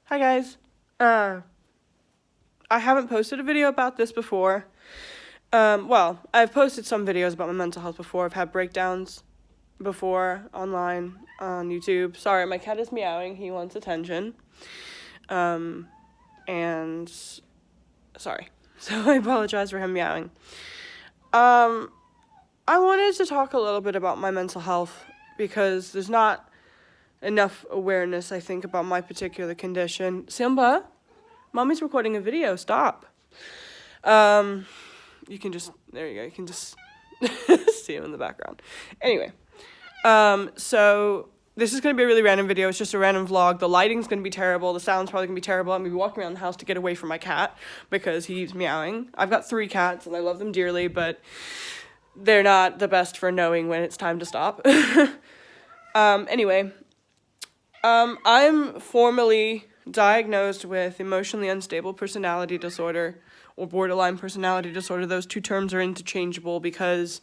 Hi guys. I haven't posted a video about this before. Well, I've posted some videos about my mental health before. I've had breakdowns before online on YouTube. Sorry, my cat is meowing. He wants attention. And sorry. So I apologize for him meowing. I wanted to talk a little bit about my mental health because there's not enough awareness, I think, about my particular condition. Simba, mommy's recording a video. Stop. You can just, there you go. You can just see him in the background. Anyway, so this is going to be a really random video. It's just a random vlog. The lighting's going to be terrible. The sound's probably going to be terrible. I'm going to be walking around the house to get away from my cat because he's meowing. I've got 3 cats and I love them dearly, but they're not the best for knowing when it's time to stop. Anyway, I'm formally diagnosed with emotionally unstable personality disorder or borderline personality disorder. Those 2 terms are interchangeable because,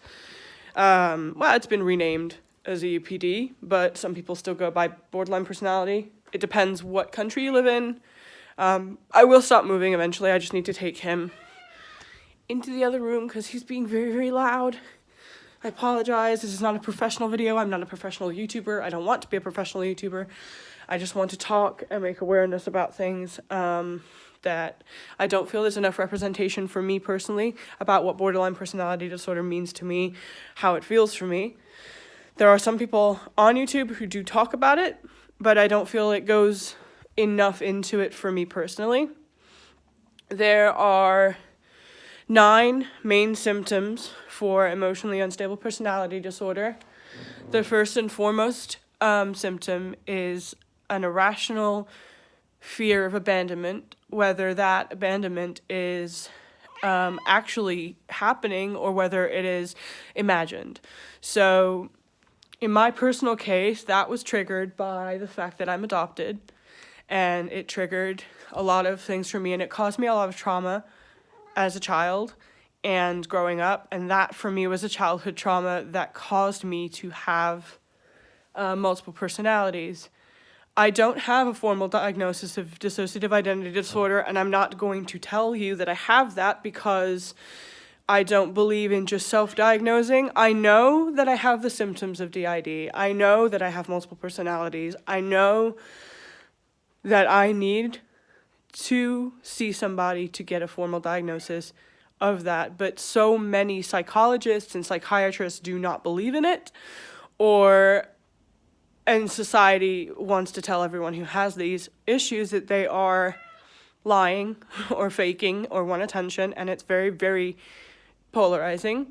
well, it's been renamed as EUPD, but some people still go by borderline personality. It depends what country you live in. I will stop moving eventually. I just need to take him into the other room because he's being very, very loud. I apologize. This is not a professional video. I'm not a professional YouTuber. I don't want to be a professional YouTuber. I just want to talk and make awareness about things that I don't feel there's enough representation for me personally about what borderline personality disorder means to me, how it feels for me. There are some people on YouTube who do talk about it, but I don't feel it goes enough into it for me personally. There are 9 main symptoms for emotionally unstable personality disorder. The first and foremost symptom is an irrational fear of abandonment, whether that abandonment is actually happening or whether it is imagined. So in my personal case, that was triggered by the fact that I'm adopted, and it triggered a lot of things for me, and it caused me a lot of trauma as a child and growing up, and that for me was a childhood trauma that caused me to have multiple personalities. I don't have a formal diagnosis of dissociative identity disorder, and I'm not going to tell you that I have that because I don't believe in just self-diagnosing. I know that I have the symptoms of DID. I know that I have multiple personalities. I know that I need to see somebody to get a formal diagnosis of that, but so many psychologists and psychiatrists do not believe in it, and society wants to tell everyone who has these issues that they are lying or faking or want attention, and it's very, very polarizing.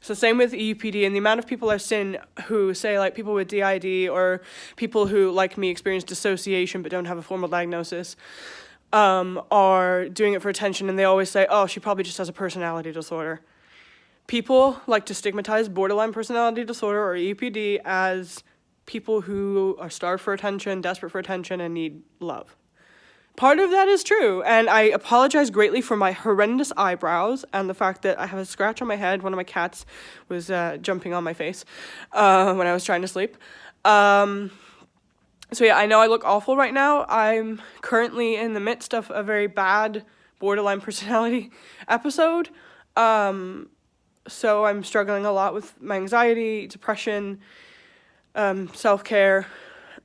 So same with EUPD, and the amount of people I've seen who say, like, people with DID or people who, like me, experience dissociation but don't have a formal diagnosis, are doing it for attention, and they always say, oh, she probably just has a personality disorder. People like to stigmatize borderline personality disorder or EUPD as people who are starved for attention, desperate for attention, and need love. Part of that is true, and I apologize greatly for my horrendous eyebrows and the fact that I have a scratch on my head. One of my cats was jumping on my face when I was trying to sleep. So yeah, I know I look awful right now. I'm currently in the midst of a very bad borderline personality episode. So I'm struggling a lot with my anxiety, depression, self-care,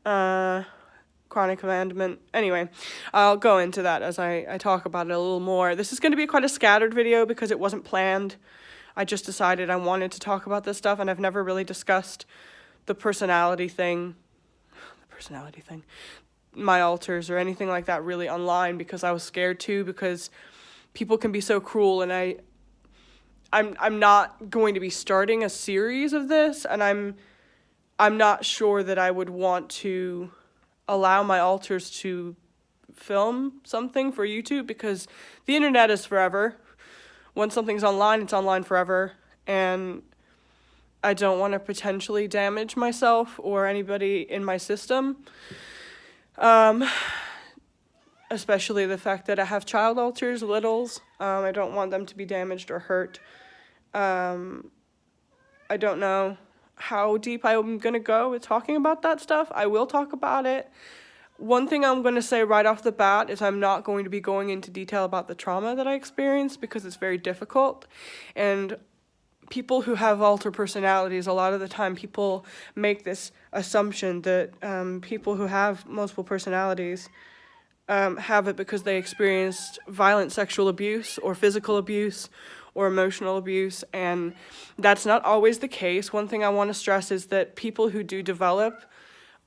chronic abandonment. Anyway, I'll go into that as I talk about it a little more. This is going to be quite a scattered video because it wasn't planned. I just decided I wanted to talk about this stuff, and I've never really discussed the personality thing, my alters or anything like that really online because I was scared too, because people can be so cruel, and I'm not going to be starting a series of this, and I'm not sure that I would want to allow my alters to film something for YouTube because the internet is forever. Once something's online, it's online forever, and I don't want to potentially damage myself or anybody in my system. Especially the fact that I have child alters, littles. I don't want them to be damaged or hurt. I don't know how deep I'm going to go with talking about that stuff. I will talk about it one thing I'm going to say right off the bat is I'm not going to be going into detail about the trauma that I experienced because it's very difficult. And people who have altered personalities, a lot of the time people make this assumption that people who have multiple personalities have it because they experienced violent sexual abuse or physical abuse or emotional abuse, and that's not always the case. One thing I want to stress is that people who do develop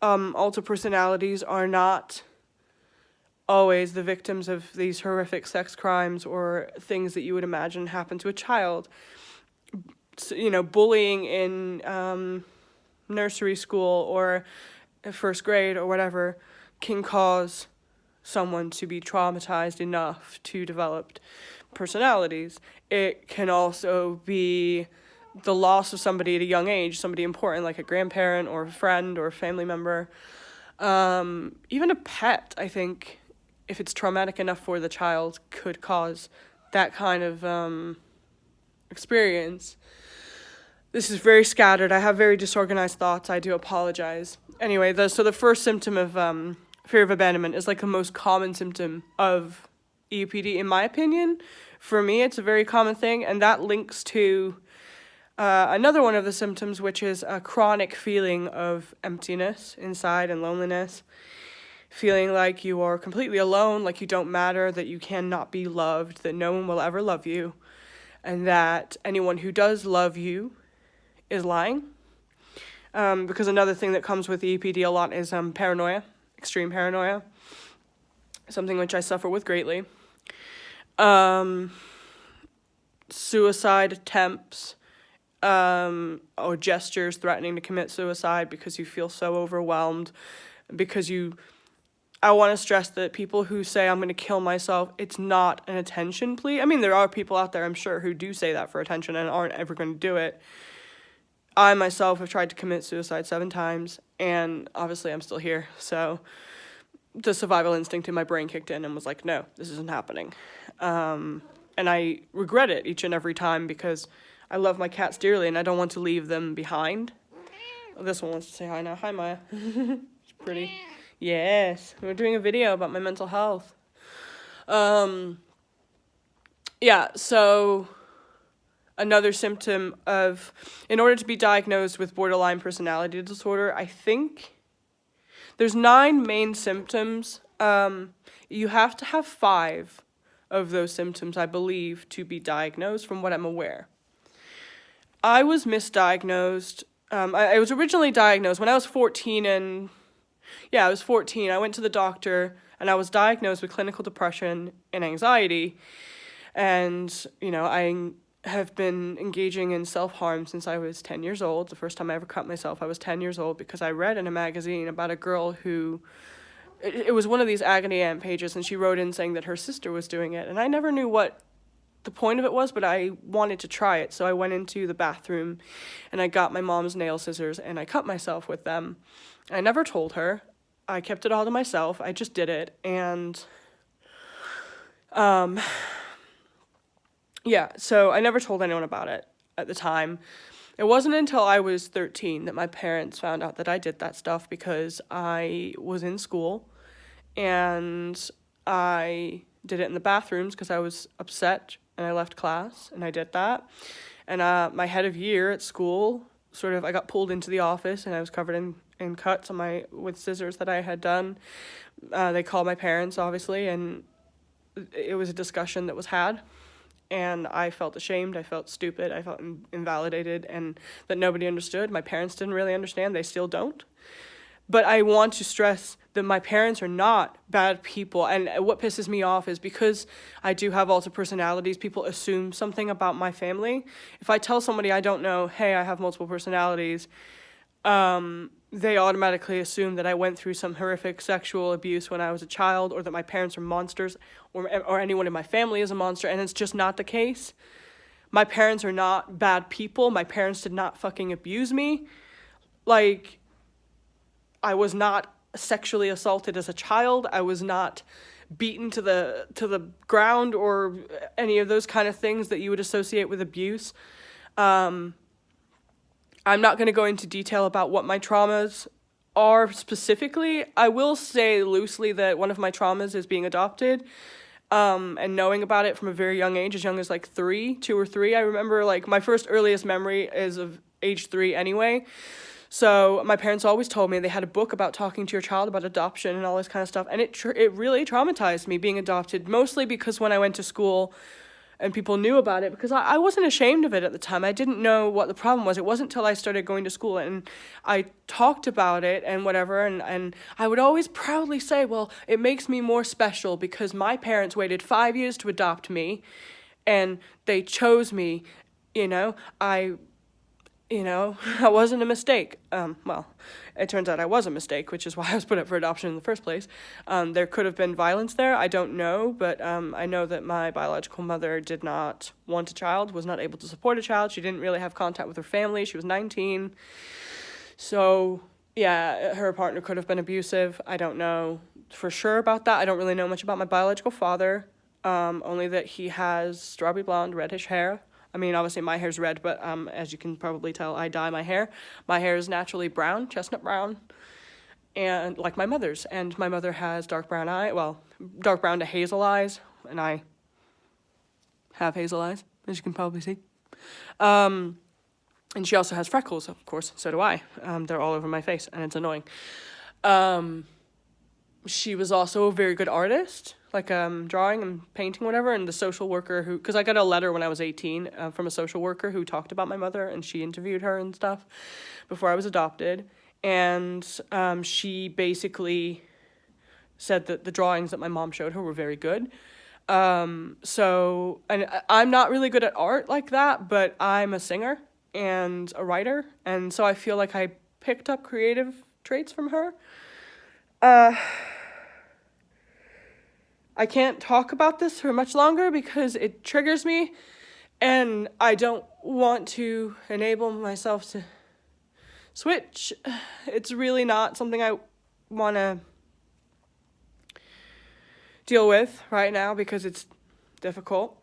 altered personalities are not always the victims of these horrific sex crimes or things that you would imagine happen to a child. So, you know, bullying in nursery school or first grade or whatever can cause someone to be traumatized enough to develop personalities. It can also be the loss of somebody at a young age, somebody important like a grandparent or a friend or a family member. Even a pet, I think, if it's traumatic enough for the child, could cause that kind of experience. This is very scattered. I have very disorganized thoughts. I do apologize. Anyway, so the first symptom of fear of abandonment is like the most common symptom of EUPD, in my opinion. For me, it's a very common thing, and that links to another one of the symptoms, which is a chronic feeling of emptiness inside and loneliness, feeling like you are completely alone, like you don't matter, that you cannot be loved, that no one will ever love you, and that anyone who does love you is lying. Because another thing that comes with EUPD a lot is paranoia. Extreme paranoia, something which I suffer with greatly. Suicide attempts, or gestures threatening to commit suicide because you feel so overwhelmed, I want to stress that people who say I'm going to kill myself, it's not an attention plea. I mean, there are people out there, I'm sure, who do say that for attention and aren't ever going to do it. I myself have tried to commit suicide 7 times, and obviously I'm still here, so the survival instinct in my brain kicked in and was like, no, this isn't happening. And I regret it each and every time because I love my cats dearly and I don't want to leave them behind. Oh, this one wants to say hi now. Hi, Maya. It's pretty. Yes, we're doing a video about my mental health. Yeah, so another symptom of, in order to be diagnosed with borderline personality disorder, I think there's 9 main symptoms. You have to have 5 of those symptoms, I believe, to be diagnosed, from what I'm aware. I was misdiagnosed. I was originally diagnosed when I was 14, and I was 14. I went to the doctor, and I was diagnosed with clinical depression and anxiety. And, you know, I have been engaging in self-harm since I was 10 years old. The first time I ever cut myself, I was 10 years old because I read in a magazine about a girl who, it was one of these agony aunt pages, and she wrote in saying that her sister was doing it. And I never knew what the point of it was, but I wanted to try it. So I went into the bathroom and I got my mom's nail scissors and I cut myself with them. I never told her. I kept it all to myself. I just did it. And so I never told anyone about it at the time. It wasn't until I was 13 that my parents found out that I did that stuff because I was in school and I did it in the bathrooms because I was upset and I left class and I did that. And my head of year at school, I got pulled into the office and I was covered in cuts on with scissors that I had done. They called my parents, obviously, and it was a discussion that was had. And I felt ashamed, I felt stupid, I felt invalidated, and that nobody understood. My parents didn't really understand, they still don't. But I want to stress that my parents are not bad people, and what pisses me off is because I do have altered personalities, people assume something about my family. If I tell somebody I don't know, hey, I have multiple personalities, they automatically assume that I went through some horrific sexual abuse when I was a child, or that my parents are monsters, or anyone in my family is a monster, and it's just not the case. My parents are not bad people. My parents did not fucking abuse me. Like, I was not sexually assaulted as a child. I was not beaten to the ground or any of those kind of things that you would associate with abuse. I'm not going to go into detail about what my traumas are specifically. I will say loosely that one of my traumas is being adopted, and knowing about it from a very young age, as young as like 2 or 3. I remember like my first earliest memory is of age 3 anyway. So my parents always told me they had a book about talking to your child about adoption and all this kind of stuff, and it really traumatized me being adopted, mostly because when I went to school and people knew about it, because I wasn't ashamed of it at the time. I didn't know what the problem was. It wasn't until I started going to school and I talked about it and whatever, and I would always proudly say, well, it makes me more special because my parents waited 5 years to adopt me and they chose me, you know, I wasn't a mistake. Well, it turns out I was a mistake, which is why I was put up for adoption in the first place. There could have been violence there. I don't know, but I know that my biological mother did not want a child, was not able to support a child. She didn't really have contact with her family. She was 19. So, yeah, her partner could have been abusive. I don't know for sure about that. I don't really know much about my biological father, only that he has strawberry blonde, reddish hair. I mean, obviously my hair's red, but as you can probably tell, I dye my hair. My hair is naturally brown, chestnut brown, and like my mother's. And my mother has dark brown to hazel eyes, and I have hazel eyes, as you can probably see. And she also has freckles, of course, so do I. They're all over my face, and it's annoying. She was also a very good artist, like drawing and painting, whatever, and the social worker because I got a letter when I was 18 from a social worker who talked about my mother, and she interviewed her and stuff before I was adopted, and she basically said that the drawings that my mom showed her were very good. So, and I'm not really good at art like that, but I'm a singer and a writer, and so I feel like I picked up creative traits from her. I can't talk about this for much longer because it triggers me, and I don't want to enable myself to switch. It's really not something I want to deal with right now because it's difficult,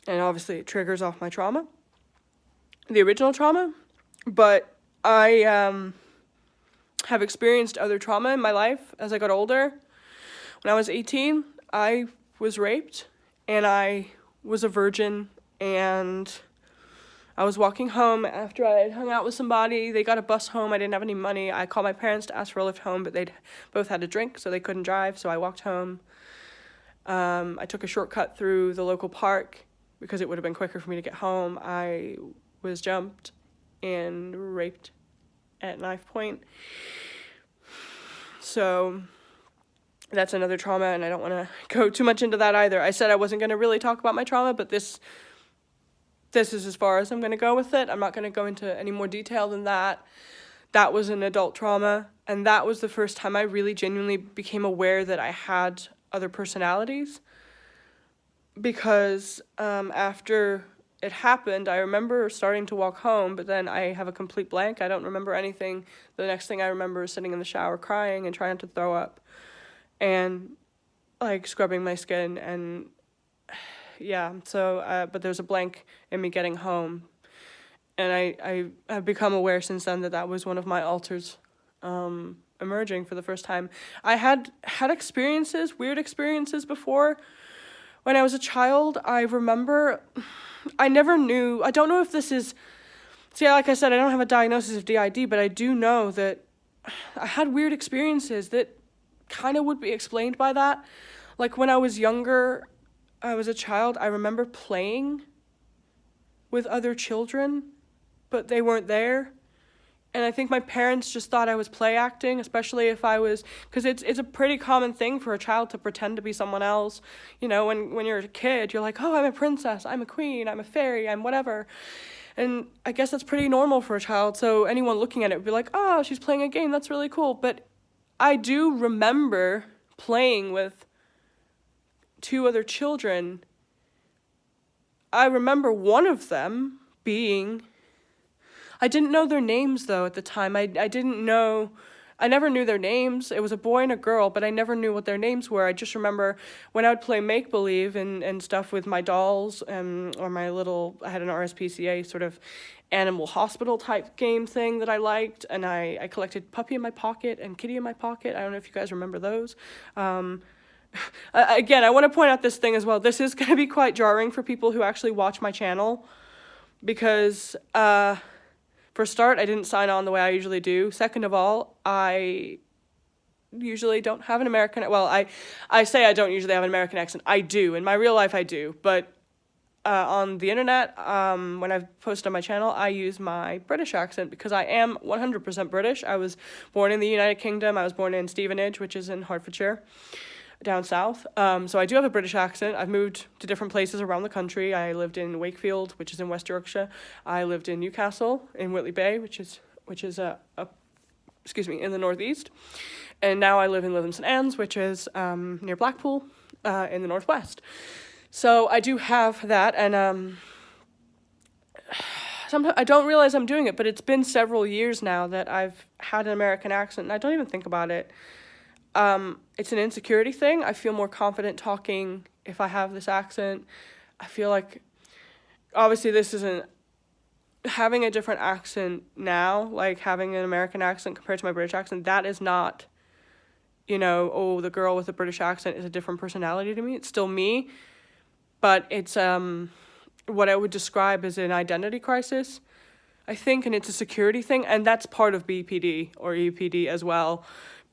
and obviously it triggers off my trauma, the original trauma, but I have experienced other trauma in my life as I got older. When I was 18, I was raped, and I was a virgin, and I was walking home after I had hung out with somebody. They got a bus home. I didn't have any money. I called my parents to ask for a lift home, but they'd both had a drink, so they couldn't drive, so I walked home. I took a shortcut through the local park because it would have been quicker for me to get home. I was jumped and raped at knife point. So that's another trauma, and I don't want to go too much into that either. I said I wasn't going to really talk about my trauma, but this is as far as I'm going to go with it. I'm not going to go into any more detail than that. That was an adult trauma, and that was the first time I really genuinely became aware that I had other personalities, because after it happened, I remember starting to walk home, but then I have a complete blank. I don't remember anything. The next thing I remember is sitting in the shower crying and trying to throw up and like scrubbing my skin, and yeah, so but there's a blank in me getting home, and I've become aware since then that was one of my alters emerging for the first time. I had experiences, weird experiences before when I was a child. I remember I never knew, I don't know if this is, see, like I said, I don't have a diagnosis of DID, but I do know that I had weird experiences that kind of would be explained by that. Like when I was younger, I was a child, I remember playing with other children, but they weren't there. And I think my parents just thought I was play acting, especially if I was, because it's a pretty common thing for a child to pretend to be someone else. You know, when you're a kid, you're like, oh, I'm a princess, I'm a queen, I'm a fairy, I'm whatever. And I guess that's pretty normal for a child. So anyone looking at it would be like, oh, she's playing a game, that's really cool. But I do remember playing with 2 other children. I remember one of them being, I didn't know their names though at the time. I didn't know I never knew their names. It was a boy and a girl, but I never knew what their names were. I just remember when I would play make-believe and stuff with my dolls, or my little, I had an RSPCA sort of animal hospital type game thing that I liked, and I collected Puppy in My Pocket and Kitty in My Pocket. I don't know if you guys remember those. Again, I want to point out this thing as well. This is going to be quite jarring for people who actually watch my channel, because for a start, I didn't sign on the way I usually do. Second of all, I usually don't have an American, well, I say I don't usually have an American accent. I do. In my real life, I do. But on the internet, when I've posted on my channel, I use my British accent because I am 100% British. I was born in the United Kingdom. I was born in Stevenage, which is in Hertfordshire, down south. So I do have a British accent. I've moved to different places around the country. I lived in Wakefield, which is in West Yorkshire. I lived in Newcastle in Whitley Bay, which is in the northeast. And now I live in Lytham St Anne's, which is near Blackpool, in the northwest. So I do have that, and sometimes I don't realize I'm doing it, but it's been several years now that I've had an American accent, and I don't even think about it. It's an insecurity thing. I feel more confident talking if I have this accent. I feel like, obviously this isn't, having a different accent now, like having an American accent compared to my British accent, that is not, oh, the girl with a British accent is a different personality to me. It's still me, but it's what I would describe as an identity crisis, I think, and it's a security thing, and that's part of BPD or EUPD as well.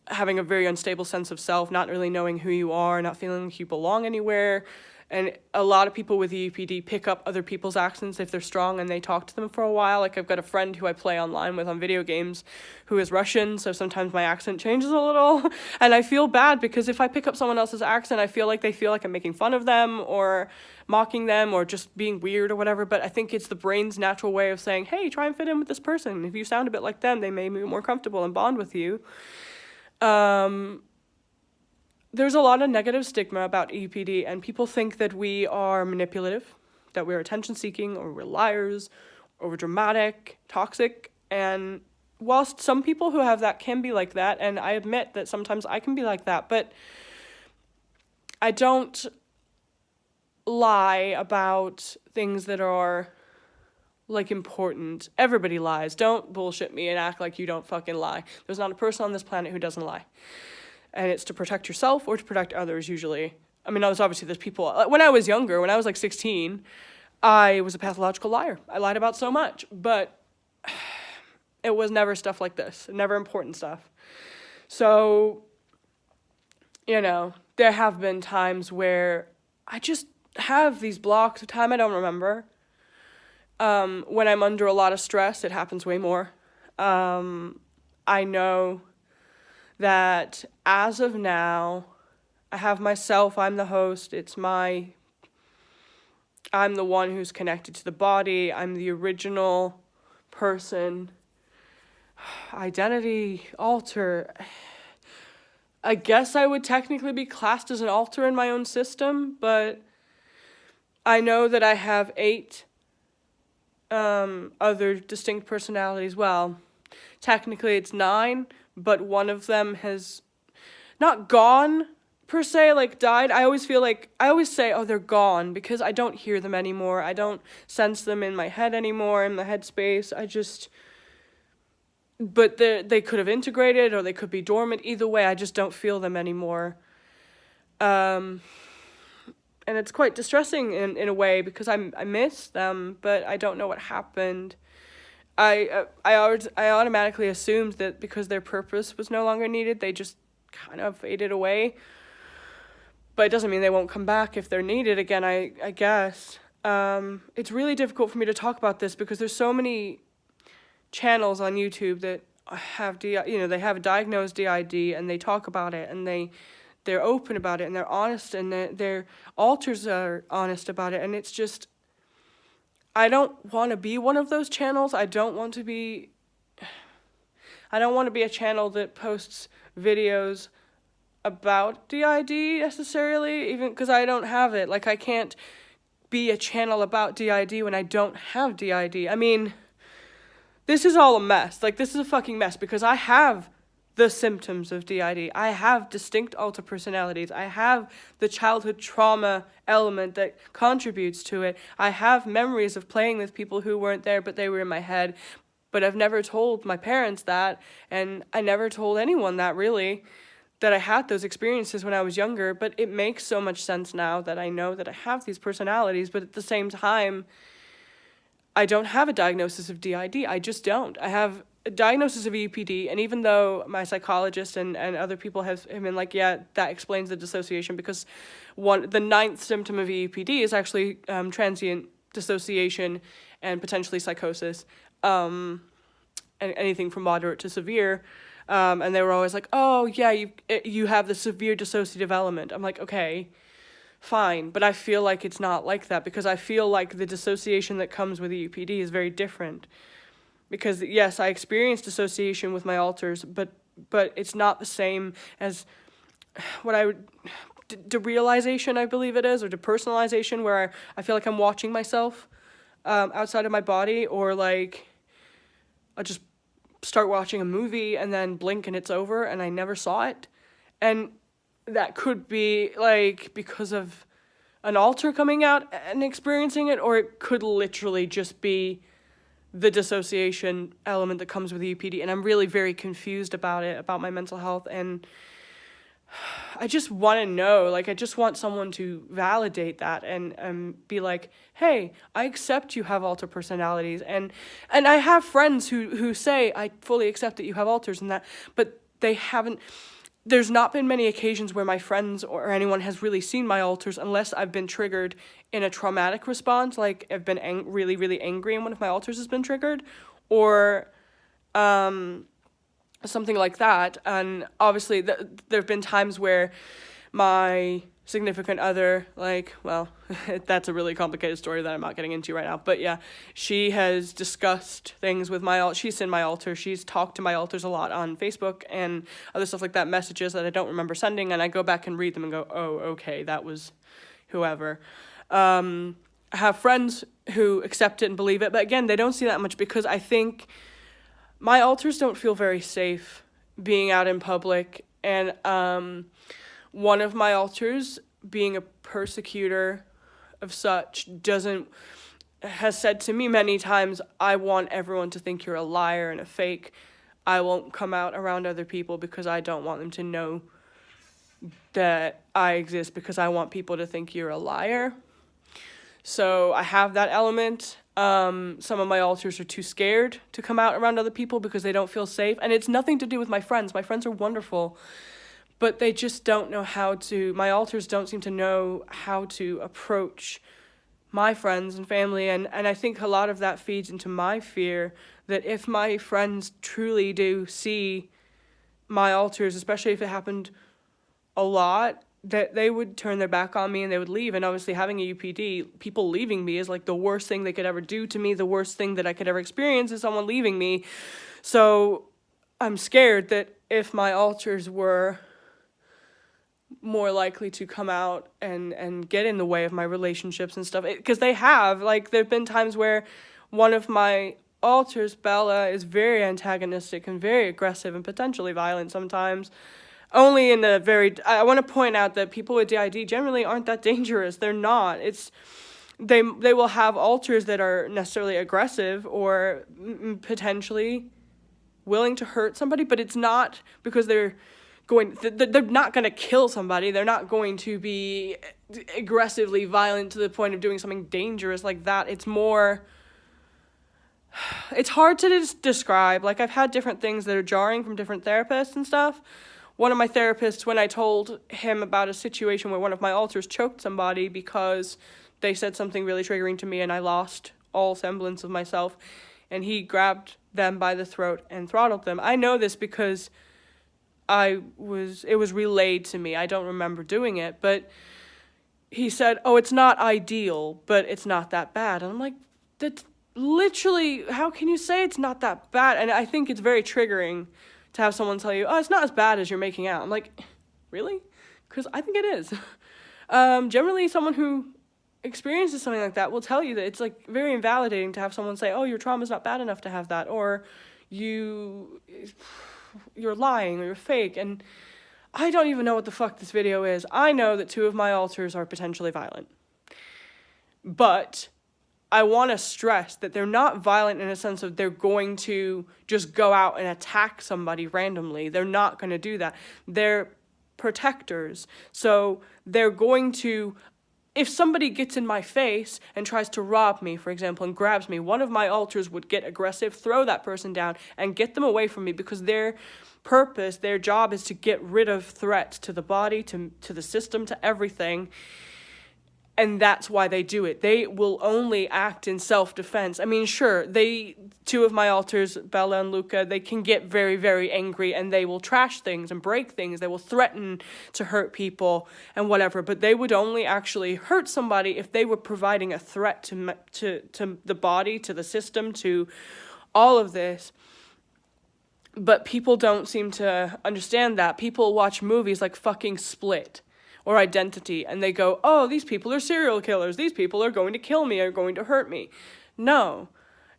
Having a very unstable sense of self, not really knowing who you are, not feeling like you belong anywhere. And a lot of people with EUPD pick up other people's accents if they're strong and they talk to them for a while. Like, I've got a friend who I play online with on video games who is Russian, so sometimes my accent changes a little. And I feel bad because if I pick up someone else's accent, I feel like they feel like I'm making fun of them or mocking them or just being weird or whatever. But I think it's the brain's natural way of saying, hey, try and fit in with this person. If you sound a bit like them, they may be more comfortable and bond with you. There's a lot of negative stigma about EUPD, and people think that we are manipulative, that we're attention-seeking, or we're liars, or we're dramatic, toxic, and whilst some people who have that can be like that, and I admit that sometimes I can be like that, but I don't lie about things that are, like, important. Everybody lies. Don't bullshit me and act like you don't fucking lie. There's not a person on this planet who doesn't lie. And it's to protect yourself or to protect others, usually. I mean, obviously there's people, when I was younger, when I was like 16, I was a pathological liar. I lied about so much, but it was never stuff like this, never important stuff. So, there have been times where I just have these blocks of time I don't remember. When I'm under a lot of stress, it happens way more. I know that as of now, I have myself, I'm the host, I'm the one who's connected to the body, I'm the original person. Identity, alter. I guess I would technically be classed as an alter in my own system, but I know that I have 8 other distinct personalities. Well, technically it's 9, but one of them has not gone per se, like died. I always say, oh, they're gone, because I don't hear them anymore. I don't sense them in my head anymore, in the headspace. But they could have integrated or they could be dormant. Either way, I just don't feel them anymore. And it's quite distressing in a way, because I miss them, but I don't know what happened. I automatically assumed that because their purpose was no longer needed, they just kind of faded away. But it doesn't mean they won't come back if they're needed again, I guess. It's really difficult for me to talk about this because there's so many channels on YouTube that have they have a diagnosed DID, and they talk about it, and they're open about it, and they're honest, and their alters are honest about it, and it's just, I don't want to be one of those channels. I don't want to be a channel that posts videos about DID necessarily, even because I don't have it. Like, I can't be a channel about DID when I don't have DID. I mean, this is all a mess. Like, this is a fucking mess, because I have the symptoms of DID. I have distinct alter personalities. I have the childhood trauma element that contributes to it. I have memories of playing with people who weren't there, but they were in my head. But I've never told my parents that, and I never told anyone that, really, that I had those experiences when I was younger. But it makes so much sense now that I know that I have these personalities, but at the same time, I don't have a diagnosis of DID. I just don't. I have a diagnosis of EUPD, and even though my psychologist and other people have been like, yeah, that explains the dissociation, because the ninth symptom of EUPD is actually transient dissociation and potentially psychosis, and anything from moderate to severe. And they were always like, oh, yeah, you have the severe dissociative element. I'm like, okay, fine, but I feel like it's not like that, because I feel like the dissociation that comes with EUPD is very different. Because yes, I experienced dissociation with my alters, but it's not the same as what I would derealization, I believe it is, or depersonalization, where I feel like I'm watching myself outside of my body, or like I'll just start watching a movie and then blink and it's over and I never saw it. And that could be like because of an alter coming out and experiencing it, or it could literally just be the dissociation element that comes with EUPD. And I'm really very confused about it, about my mental health. And I just want to know, like, I just want someone to validate that and be like, hey, I accept you have alter personalities. And I have friends who say, I fully accept that you have alters and that, but they haven't. There's not been many occasions where my friends or anyone has really seen my alters unless I've been triggered in a traumatic response, like I've been really, really angry and one of my alters has been triggered, or something like that. And obviously there have been times where my significant other, like, well, that's a really complicated story that I'm not getting into right now, but yeah, she has discussed things with she's seen my alter, she's talked to my alters a lot on Facebook and other stuff like that, messages that I don't remember sending, and I go back and read them and go, oh, okay, that was whoever. I have friends who accept it and believe it, but again, they don't see that much, because I think my alters don't feel very safe being out in public, and one of my alters, being a persecutor of such, has said to me many times, I want everyone to think you're a liar and a fake. I won't come out around other people because I don't want them to know that I exist, because I want people to think you're a liar. So I have that element. Some of my alters are too scared to come out around other people because they don't feel safe. And it's nothing to do with my friends. My friends are wonderful, but they just don't know my alters don't seem to know how to approach my friends and family. And I think a lot of that feeds into my fear that if my friends truly do see my alters, especially if it happened a lot, that they would turn their back on me and they would leave. And obviously having a UPD, people leaving me is like the worst thing they could ever do to me. The worst thing that I could ever experience is someone leaving me. So I'm scared that if my alters were more likely to come out and get in the way of my relationships and stuff, because they have, like, there have been times where one of my alters, Bella, is very antagonistic and very aggressive and potentially violent sometimes. Only in the I want to point out that people with DID generally aren't that dangerous. They're not. They will have alters that are necessarily aggressive or potentially willing to hurt somebody, but it's not because they're not going to kill somebody. They're not going to be aggressively violent to the point of doing something dangerous like that. It's hard to describe. Like, I've had different things that are jarring from different therapists and stuff. One of my therapists, when I told him about a situation where one of my alters choked somebody because they said something really triggering to me and I lost all semblance of myself, and he grabbed them by the throat and throttled them. I know this because it was relayed to me. I don't remember doing it, but he said, oh, it's not ideal, but it's not that bad. And I'm like, that's literally, how can you say it's not that bad? And I think it's very triggering to have someone tell you, oh, it's not as bad as you're making out. I'm like, really? Because I think it is. Generally, someone who experiences something like that will tell you that it's, like, very invalidating to have someone say, oh, your trauma's not bad enough to have that, or you're lying or you're fake. And I don't even know what the fuck this video is. I know that 2 of my alters are potentially violent. But I want to stress that they're not violent in a sense of they're going to just go out and attack somebody randomly. They're not going to do that. They're protectors. So they're going to, if somebody gets in my face and tries to rob me, for example, and grabs me, one of my alters would get aggressive, throw that person down, and get them away from me, because their purpose, their job is to get rid of threats to the body, to the system, to everything. And that's why they do it. They will only act in self-defense. I mean, sure, 2 of my alters, Bella and Luca, they can get very, very angry, and they will trash things and break things. They will threaten to hurt people and whatever. But they would only actually hurt somebody if they were providing a threat to the body, to the system, to all of this. But people don't seem to understand that. People watch movies like fucking Split or Identity, and they go, oh, these people are serial killers. These people are going to kill me, are going to hurt me. No.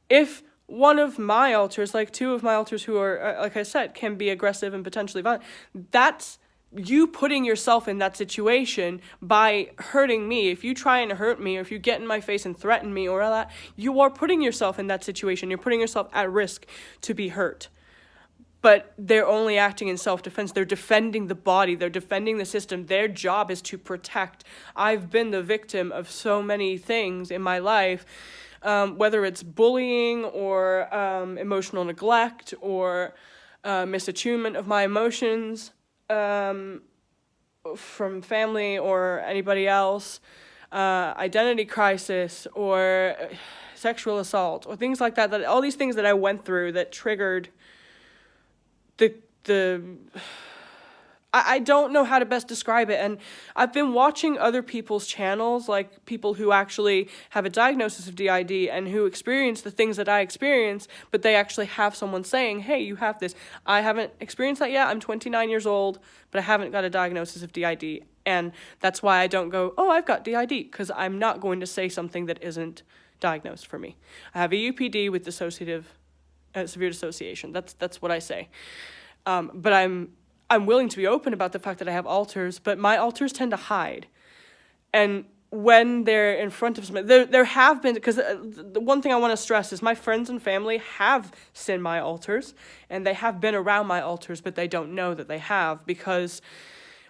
If one of my alters, like 2 of my alters who are, like I said, can be aggressive and potentially violent, that's you putting yourself in that situation by hurting me. If you try and hurt me, or if you get in my face and threaten me or all that, you are putting yourself in that situation. You're putting yourself at risk to be hurt. But they're only acting in self-defense. They're defending the body. They're defending the system. Their job is to protect. I've been the victim of so many things in my life, whether it's bullying or emotional neglect or misattunement of my emotions from family or anybody else, identity crisis or sexual assault or things like that. That all these things that I went through that triggered I don't know how to best describe it, and I've been watching other people's channels, like people who actually have a diagnosis of DID and who experience the things that I experience, but they actually have someone saying, hey, you have this. I haven't experienced that yet. I'm 29 years old, but I haven't got a diagnosis of DID, and that's why I don't go, oh, I've got DID, because I'm not going to say something that isn't diagnosed for me. I have EUPD with severe dissociation. That's what I say. But I'm willing to be open about the fact that I have alters, but my alters tend to hide. And when they're in front of somebody, there have been, because the one thing I want to stress is my friends and family have seen my alters, and they have been around my alters, but they don't know that they have, because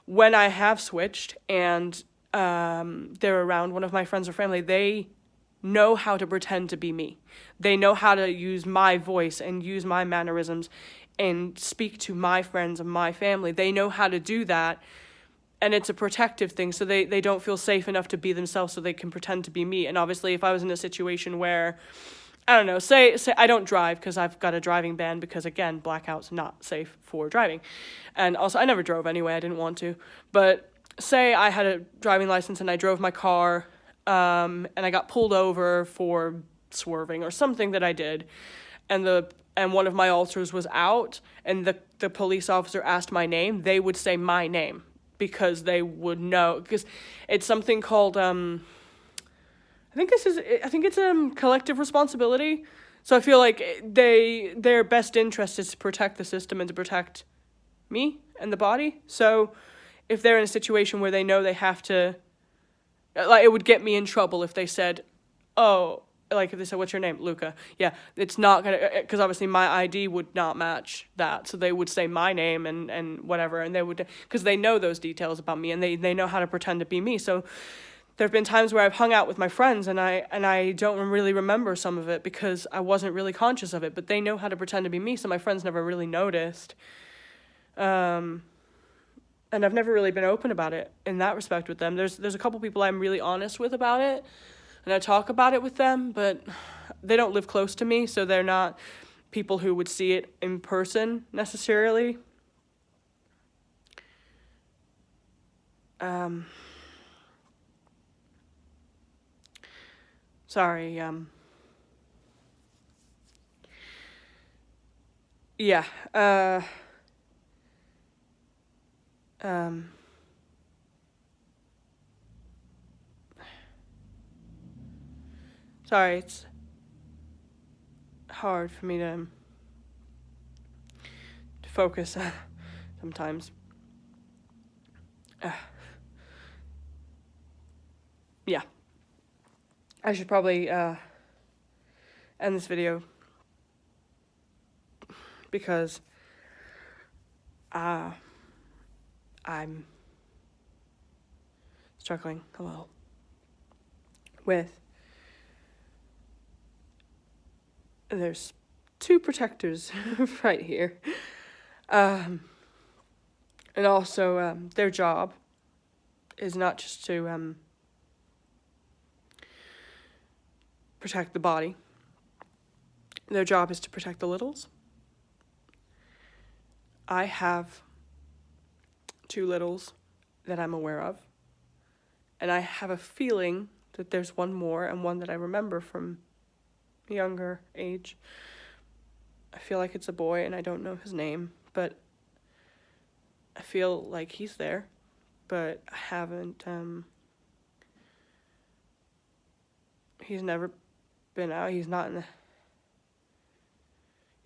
when I have switched and they're around one of my friends or family, they know how to pretend to be me. They know how to use my voice and use my mannerisms and speak to my friends and my family. They know how to do that, and it's a protective thing, so they don't feel safe enough to be themselves, so they can pretend to be me. And obviously, if I was in a situation where, I don't know, say I don't drive because I've got a driving ban, because again, blackout's not safe for driving. And also, I never drove anyway, I didn't want to. But say I had a driving license and I drove my car, and I got pulled over for swerving or something that I did, and one of my alters was out, and the police officer asked my name, they would say my name, because they would know, because it's something called, I think it's collective responsibility. So I feel like their best interest is to protect the system and to protect me and the body. So if they're in a situation where they know they have to, like, it would get me in trouble if they said, oh, like if they said, what's your name? Luca. Yeah, it's not going to, because obviously my ID would not match that. So they would say my name and whatever, and they would, because they know those details about me, and they know how to pretend to be me. So there have been times where I've hung out with my friends and I don't really remember some of it because I wasn't really conscious of it, but they know how to pretend to be me, so my friends never really noticed. And I've never really been open about it in that respect with them. There's a couple people I'm really honest with about it, and I talk about it with them, but they don't live close to me, so they're not people who would see it in person necessarily. Sorry, yeah, sorry, it's hard for me to focus sometimes. Yeah. I should probably end this video because I'm struggling a little with, there's two protectors right here, and also their job is not just to protect the body. Their job is to protect the littles. I have 2 littles that I'm aware of, and I have a feeling that there's one more, and one that I remember from a younger age. I feel like it's a boy, and I don't know his name, but I feel like he's there, but I haven't, he's never been out. He's not in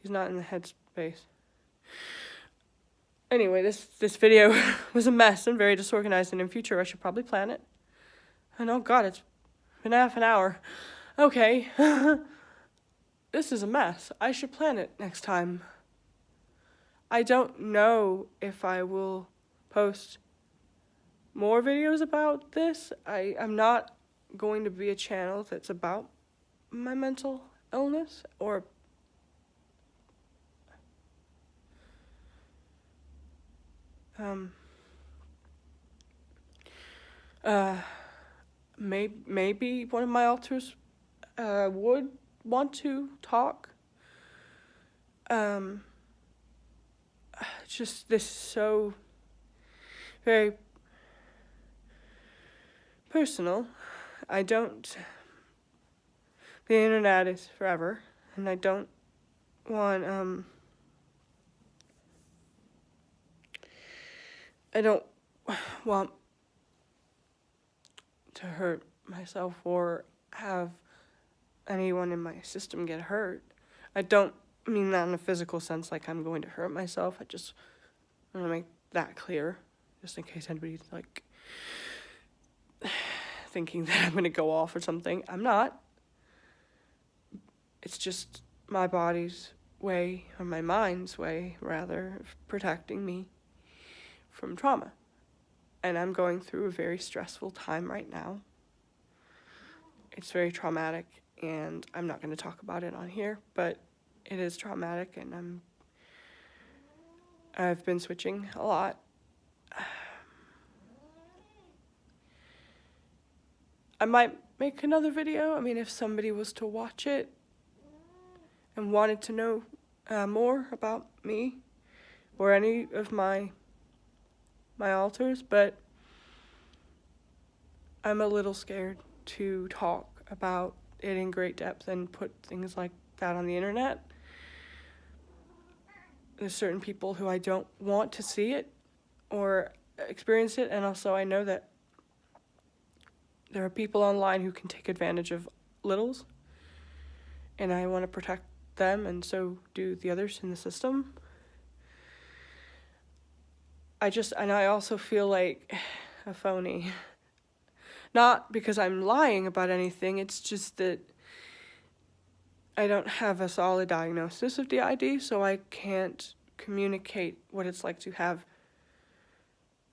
the headspace. Anyway, this video was a mess and very disorganized, and in future I should probably plan it. And oh god, it's been half an hour. Okay. This is a mess. I should plan it next time. I don't know if I will post more videos about this. I'm not going to be a channel that's about my mental illness or maybe one of my alters would want to talk. Just this is so very personal. The internet is forever, and I don't want to hurt myself or have anyone in my system get hurt. I don't mean that in a physical sense, like I'm going to hurt myself. I just want to make that clear, just in case anybody's like thinking that I'm going to go off or something. I'm not. It's just my body's way, or my mind's way, rather, of protecting me from trauma. And I'm going through a very stressful time right now. It's very traumatic, and I'm not going to talk about it on here, but it is traumatic, and I've been switching a lot. I might make another video. I mean, if somebody was to watch it and wanted to know more about me or any of my alters, but I'm a little scared to talk about it in great depth and put things like that on the internet. There's certain people who I don't want to see it or experience it, and also I know that there are people online who can take advantage of littles, and I want to protect them, and so do the others in the system. I also feel like a phony. Not because I'm lying about anything, it's just that I don't have a solid diagnosis of DID, so I can't communicate what it's like to have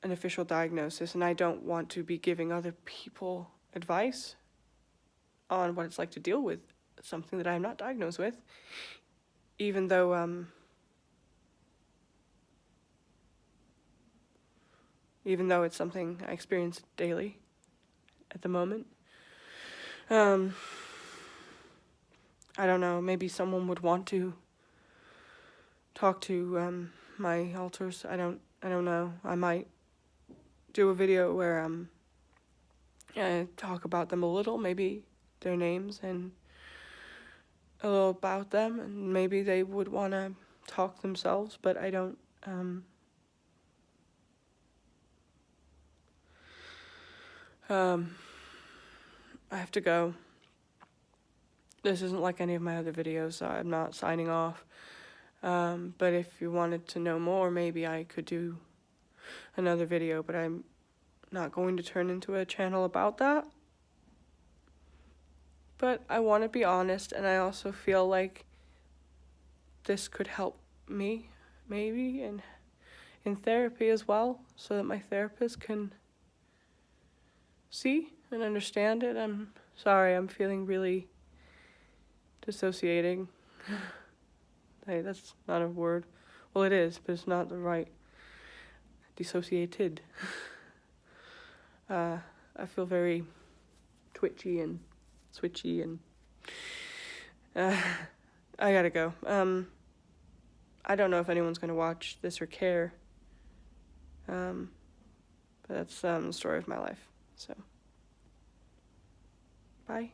an official diagnosis, and I don't want to be giving other people advice on what it's like to deal with something that I'm not diagnosed with, even though it's something I experience daily at the moment. I don't know, maybe someone would want to talk to my alters. I don't know. I might do a video where I talk about them a little, maybe their names and a little about them, and maybe they would want to talk themselves, but I don't I have to go. This isn't like any of my other videos, so I'm not signing off. But if you wanted to know more, maybe I could do another video, but I'm not going to turn into a channel about that. But I want to be honest, and I also feel like this could help me, maybe, in therapy as well, so that my therapist can see and understand it. I'm sorry, I'm feeling really dissociating. Hey, that's not a word. Well, it is, but it's not the right. Dissociated. I feel very twitchy and switchy, and I gotta go. I don't know if anyone's gonna watch this or care. But that's the story of my life. So, bye.